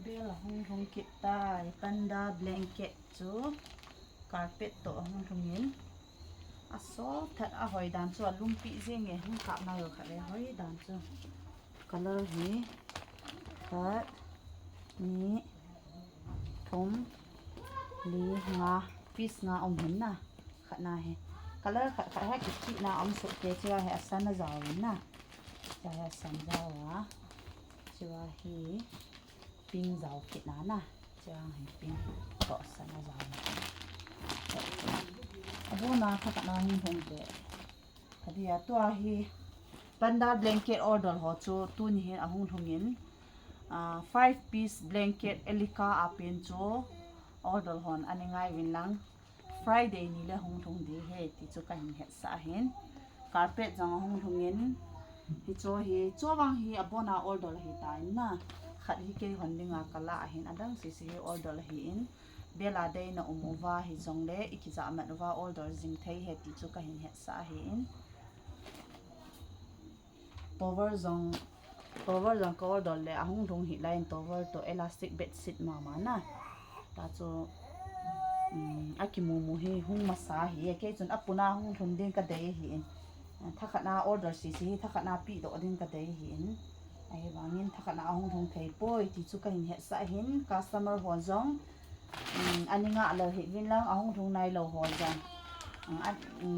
bel hong hong kit tai panda blanket chu carpet to hong hong in aso that a hoi dan chu lumpi zeng e hong ka na yo khale hoi dan chu color hi that ni thom li nga piece nga hin na khana he color kha ha ki na so ke chwa he asana zaw na cha ya san zawa chwa hi pink zaw ki na na chwa hi pink to sana zaw abu na kha na hi hong de kadia to hi panda blanket order ho chu tu ni he ahung thongin 5 piece blanket elika apin chu order hon aningai winlang Friday ni le hong thong de he ti chu ka hin he sa hen carpet jang hong thongin hi cho wang hi abona order hi ta na khat hi ke hon linga kala hin adang si order hi in bela dei na umova hi jong le ikiza manova order jing thei he ti chu ka hin he sa hi in cover jong cover dol le ahung thong hi line cover to elastic bed sheet ma na ta chu akimu hi hung masa hi ke chun apuna hung thum ding ka dei hi in thakana order si thakana pi do ding ka dei hi in ai wangin thakana hung thong thei poi ti chu ka hin he sa hin customer ho jong aninga lo hi win lang ahung thong nai lo ho jang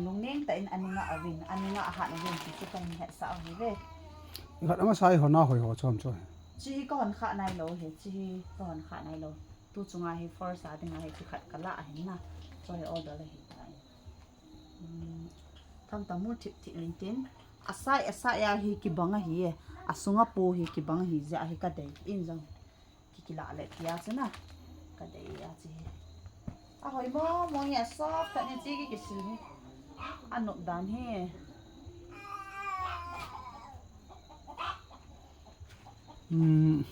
nungning ta in aninga awin aninga a hat awin ti chu ka hin he sa hi ve gạt ama sai hona hoi ho chom choi chi ko hon kha nai lo he chi ko hon kha nai lo tu chunga hi first a dinga hi khat kala hin na choi order le hi tai tham ta mu thip thi lintin asai ya hi ki banga hi asunga po hi ki banga hi ja hi ka dei in jang ki la le tia chana ka dei ya chi a hoi mo ya soft ta ni chi ki sil hi anok dan he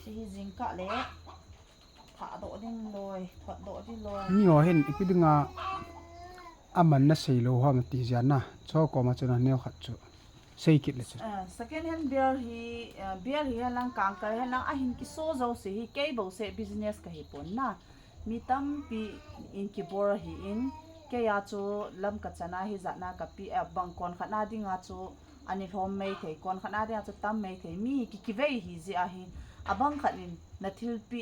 hi jing ka le tha do ding loi thot do di loi ni ho hen ipidinga aman na sei lo ha ma ti jana cho ko ma chana ne khat chu sei kit le chu second hand beer hi lang kang kar lang a hin ki so zo se hi ke bo se business ka hi pon na mi tam pi in ki bor hi in ke ya chu lam ka chana hi zana ka pi bang kon khana dinga chu ani hom mai thei kon khana dia chu tam mai thei mi ki vei hi ji a hi abang khanin na thil pi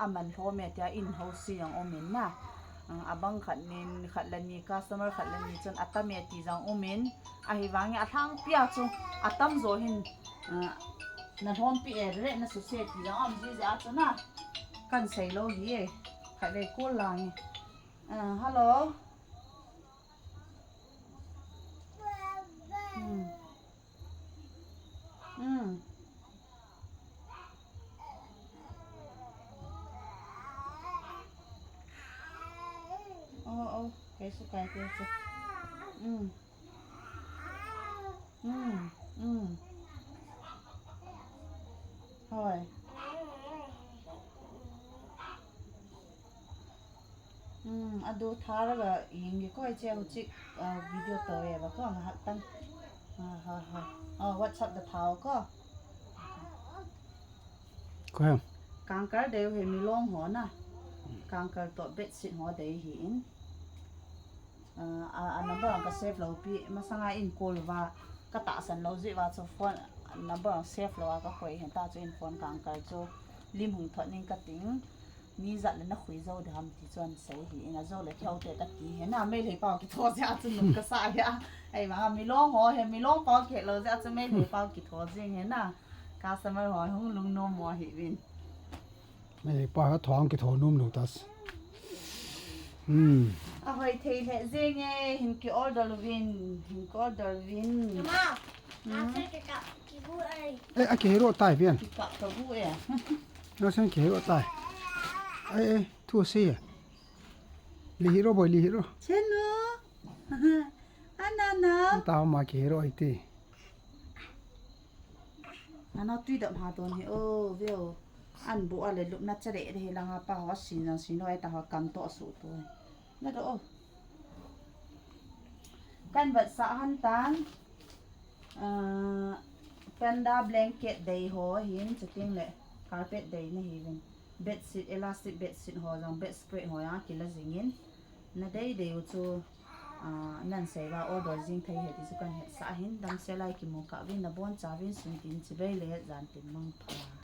aman home tia in house yang omen na abang khanin khatlani customer khatlani chon atame ti jang omen a hi wangi athang pia chu atam zo hin na hom pi re na society jang am ji ja chuna kan sei lo hi khatle ko lang hello cái số cái số thôi ado thara ga yingi ko ai che uchi video to ye ba ko ha tan ha whatsapp the thao ko không kang kar de he mi long ho na kang kar to bet sit ho de hi in number ang ka save lo pi masanga in call wa ka ta san lo ji wa cho phone number ang save lo ka khoi hen ta cho in phone kang kar cho lim hung thot ning ka ting mi za le na khui zo dham ti chon sei hi ina zo le thau te ta ti he na me le pa ki tho ja chu nu ka sa ya ai ma mi long ho he mi long pa ke lo ja chu me le pa ki tho jing he na customer ho hung lung no mo hi win mày pa thoáng cái thổ nôm nụ tas a hoi thei le jeng e hin ki order win Mama, after cái cặp cái bút ấy. ê cái hero tai bien ki ka ka bu e nó sang cái hero tai ê thua xe li hero boy li hero chen no anana tao mà cái hero ấy thì ana tui dam ha don he o veo an bu ale lup na chare de la nga pa ho sin na sin oi ta ha kam to su to na do kan vật sa han tan panda blanket dei ho hin chuting le carpet dei na hi ven bedsheet elastic bedsheet ho jang bed spread ho ya kila zingin na dei dei chu nan sei ba order jing thei he ti chu kan he sa hin dam se lai ki mo ka vin na bon cha vin sin tin chi bei le zan tin mang pha